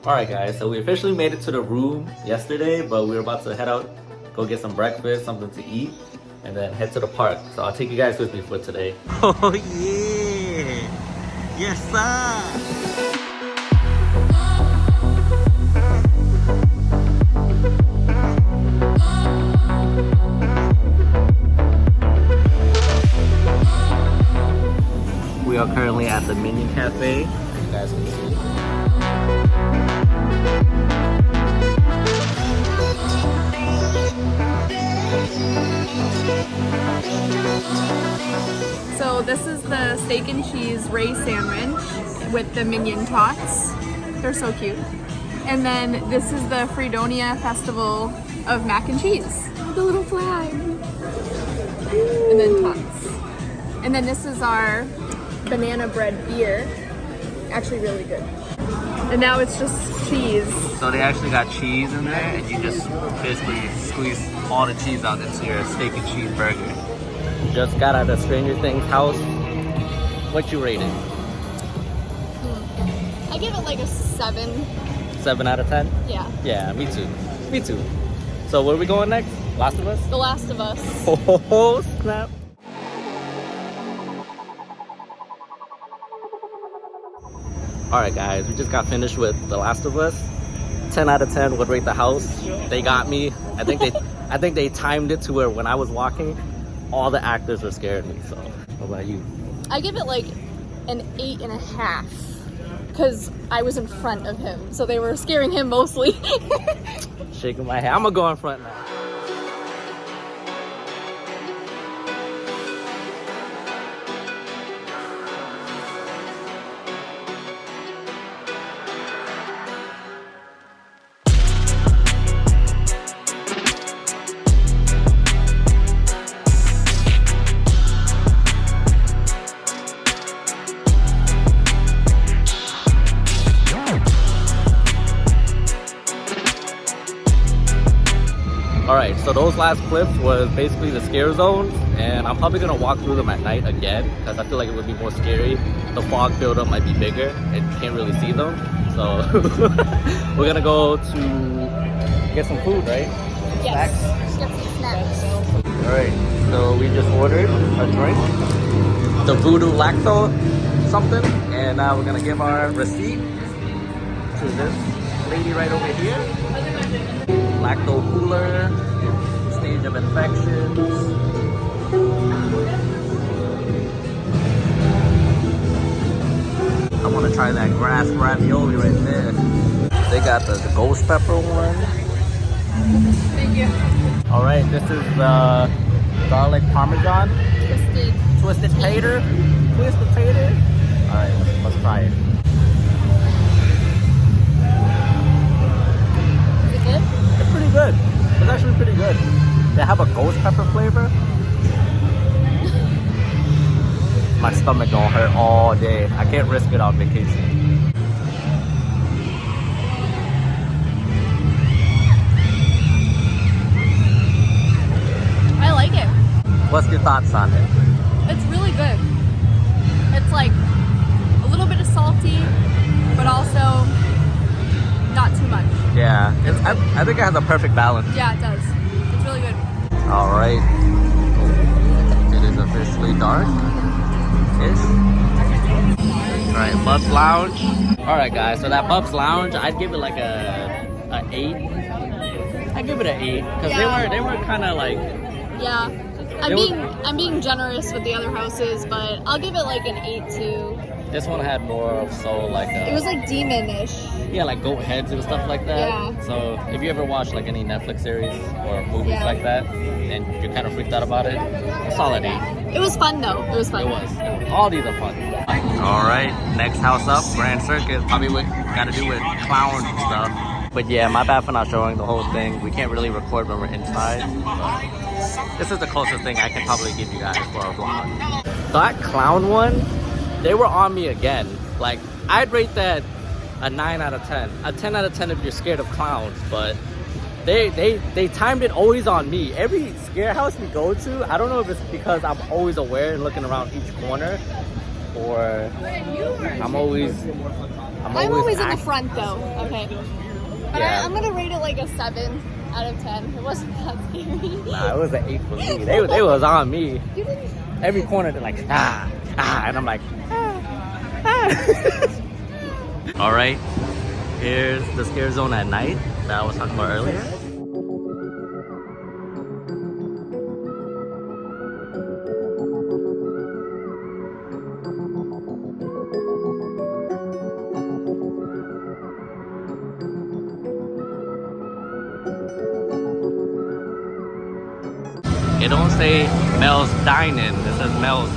Alright guys, so we officially made it to the room yesterday, but we were about to head out, go get some breakfast, something to eat, and then head to the park. So I'll take you guys with me for today. Oh yeah! Yes sir! We are currently at the Minion Cafe, as you guys can see. So this is the steak and cheese Ray sandwich with the Minion tots. They're so cute. And then this is the Fredonia Festival of Mac and Cheese. The little flag. And then tots. And then this is our banana bread beer. Actually really good. And now it's just cheese. So they actually got cheese in there, and you just basically squeeze all the cheese out into your steak and cheese burger. Just got out of Stranger Things house. What you rated? I give it like a 7. 7 out of 10? Yeah. Yeah, me too. Me too. So where are we going next? Last of Us? The Last of Us. Oh, snap. Alright guys, we just got finished with The Last of Us. 10 out of 10 would rate the house. They got me. I think they timed it to where when I was walking, all the actors were scaring me. So what about you? I give it like an 8.5 because I was in front of him, so they were scaring him mostly. Shaking my head. I'm gonna go in front now. Alright, so those last clips was basically the scare zones, and I'm probably gonna walk through them at night again because I feel like it would be more scary. The fog buildup might be bigger and you can't really see them. So we're gonna go to get some food, right? Yes. Snacks? Get some snacks. Alright, so we just ordered a drink, the Voodoo Lacto something, and now we're gonna give our receipt to this lady right over here. Lacto cooler, stage of infections. I want to try that grass ravioli right there. They got the ghost pepper one. Thank you. All right, this is the garlic parmesan. Twisted tater. Twisted tater. All right, let's try it. It's pretty good. It's actually pretty good. They have a ghost pepper flavor. My stomach gonna hurt all day. I can't risk it on vacation. I like it. What's your thoughts on it? It's really good. It's like a little bit of salty, but also not too much. Yeah, I think it has a perfect balance. Yeah, it does. It's really good. All right. It is officially dark. All right, Bub's Lounge. All right, guys. So that Bub's Lounge, I'd give it like a 8. I'd give it an 8 because they were kind of like. Yeah, I'm being generous with the other houses, but I'll give it like an 8 too. This one had more of it was like demonish. Yeah, like goat heads and stuff like that. Yeah. So if you ever watch like any Netflix series or movies like that, and you're kind of freaked out about it, a solid 8. It was fun though. It was fun. It was. All these are fun. All right, next house up, Grand Circus. Probably got to do with clowns and stuff. But yeah, my bad for not showing the whole thing. We can't really record when we're inside. This is the closest thing I can probably give you guys for a vlog. That clown one, they were on me again. Like, I'd rate that a 9 out of 10. A 10 out of 10 if you're scared of clowns, but they timed it always on me. Every scare house we go to, I don't know if it's because I'm always aware and looking around each corner, or I'm always I'm always in the act- front though. Okay. But Yeah. I'm gonna rate it like a 7 out of 10. It wasn't that scary. Nah, it was an 8 for me. They was on me. You didn't. Every corner they're like, and I'm like, All right, here's the scare zone at night that I was talking about earlier. It don't say Mel's Dine-In, it says Mel's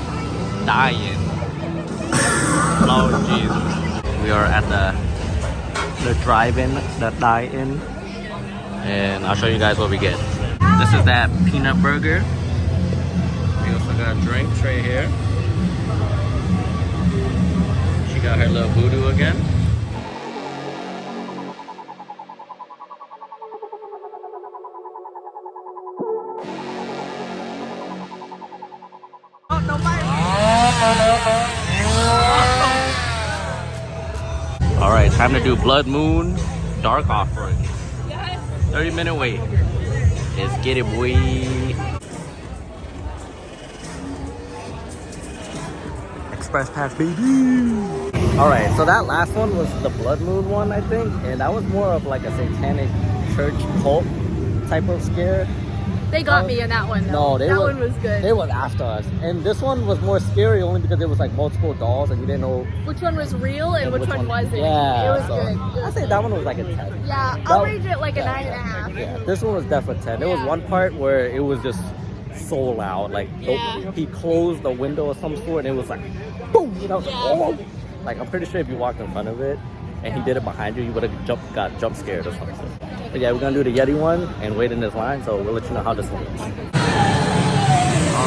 Die-In. Oh Jesus. We are at the drive-in, the die-in. And I'll show you guys what we get. This is that peanut burger. We also got drinks right here. She got her little voodoo again. Oh, no fire! All right, time to do Blood Moon Dark Offering. Yes. 30-minute wait. Let's get it, boy. Express pass, baby. All right, so that last one was the Blood Moon one, I think, and that was more of like a satanic church cult type of scare. They got me in that one though. No, that one was good. They was after us, and this one was more scary only because it was like multiple dolls, and you didn't know Which one was real and which one wasn't. Yeah, It was good. It I was say good. that one was like a 10. Yeah, I'll rate it like a 9.5. Yeah, this one was definitely 10. There was one part where it was just so loud, like Yeah. he closed the window of some sort, and it was like boom, you know. Yeah. Oh. Like I'm pretty sure if you walked in front of it and he did it behind you, you would have got jump scared or something. But yeah, we're gonna do the Yeti one and wait in this line, so we'll let you know how this one is. All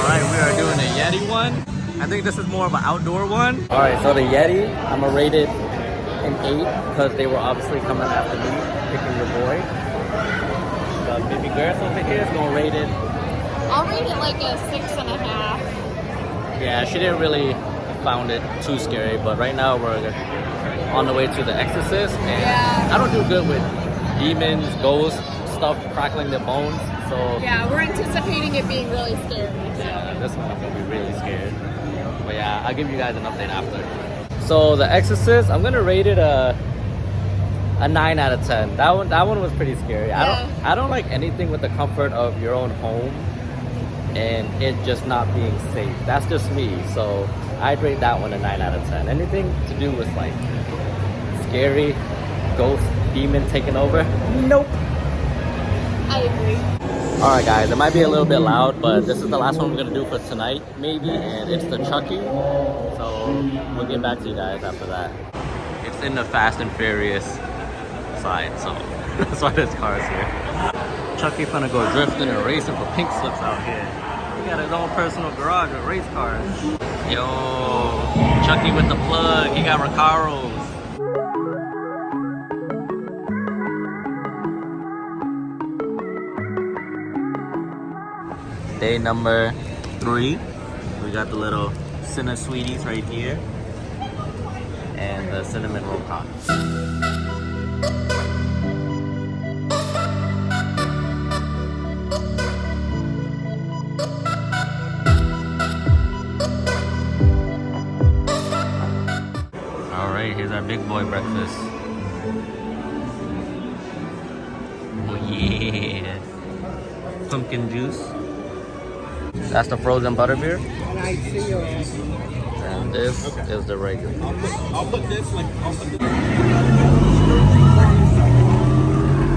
right, we are doing the Yeti one. I think this is more of an outdoor one. All right, so the Yeti, I'm gonna rate it an 8 because they were obviously coming after me, picking your boy. The baby girl over here is gonna rate it. I'll rate it like a 6.5. Yeah, she didn't really found it too scary, but right now we're on the way to the Exorcist, and Yeah. I don't do good with demons, ghosts, stuff crackling their bones, so Yeah, we're anticipating it being really scary. yeah, this one I'm gonna be really scared. But yeah, I'll give you guys an update after. So the Exorcist, I'm gonna rate it a 9 out of 10. That one was pretty scary. Yeah. I don't like anything with the comfort of your own home and it just not being safe. That's just me. So I'd rate that one a 9 out of 10. Anything to do with like scary, ghost, demon taking over? Nope. I agree. Alright guys, it might be a little bit loud, but this is the last one we're gonna do for tonight, maybe, and it's the Chucky. So we'll get back to you guys after that. It's in the Fast and Furious side, so that's why this car is here. Chucky finna go drifting and racing for pink slips out here. He got his own personal garage with race cars. Yo, Chucky with the plug, he got Recaros. Day number 3. We got the little Cinna Sweeties right here. And the cinnamon roll cotton. Alright, here's our big boy breakfast. Oh yeah. Pumpkin juice. That's the frozen butterbeer. And this is the regular. I'll put this like.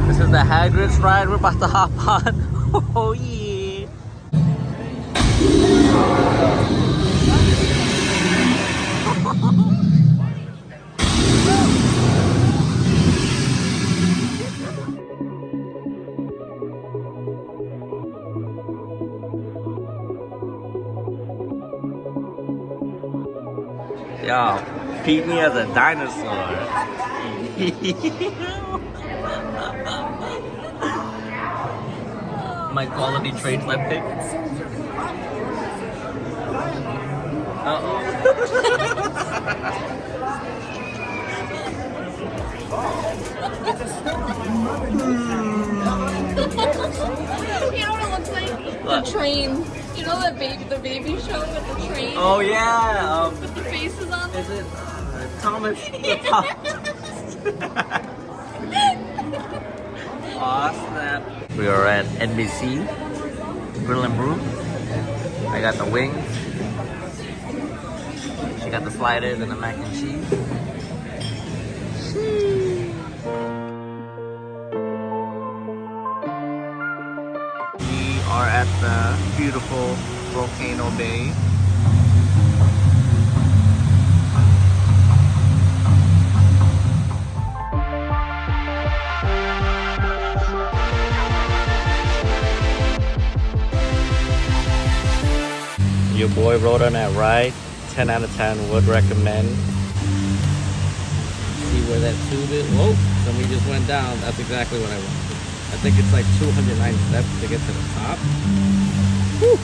This is the Hagrid's ride we're about to hop on. Oh yeah. Yo, peep me as a dinosaur. My quality traits I picked. You know what it looks like? What? The train. You know the baby show with the train? Oh yeah. With the faces on them? Is it Thomas? Aw, snap. We are at NBC Grill and Brew. I got the wings. She got the sliders and the mac and cheese. We are at the beautiful Volcano Bay. Your boy rode on that ride. 10 out of 10 would recommend. See where that tube is? Whoa, somebody just went down. That's exactly what I wanted. I think it's like 209 steps to get to the top. Whew.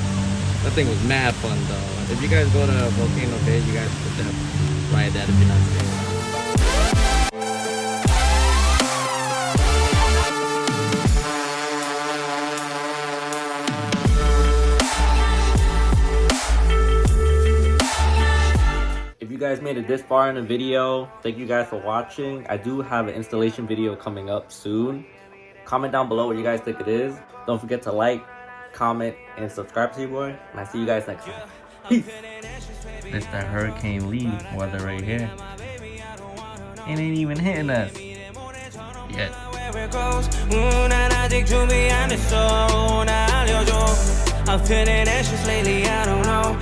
That thing was mad fun though. If you guys go to Volcano Bay, you guys should definitely ride that if you're not seeing it. If you guys made it this far in the video, thank you guys for watching. I do have an installation video coming up soon. Comment down below what you guys think it is. Don't forget to like, comment, and subscribe to your boy. And I see you guys next time. Peace. This that Hurricane Lee weather right here. It ain't even hitting us yet. I'm feeling anxious lately, I don't know.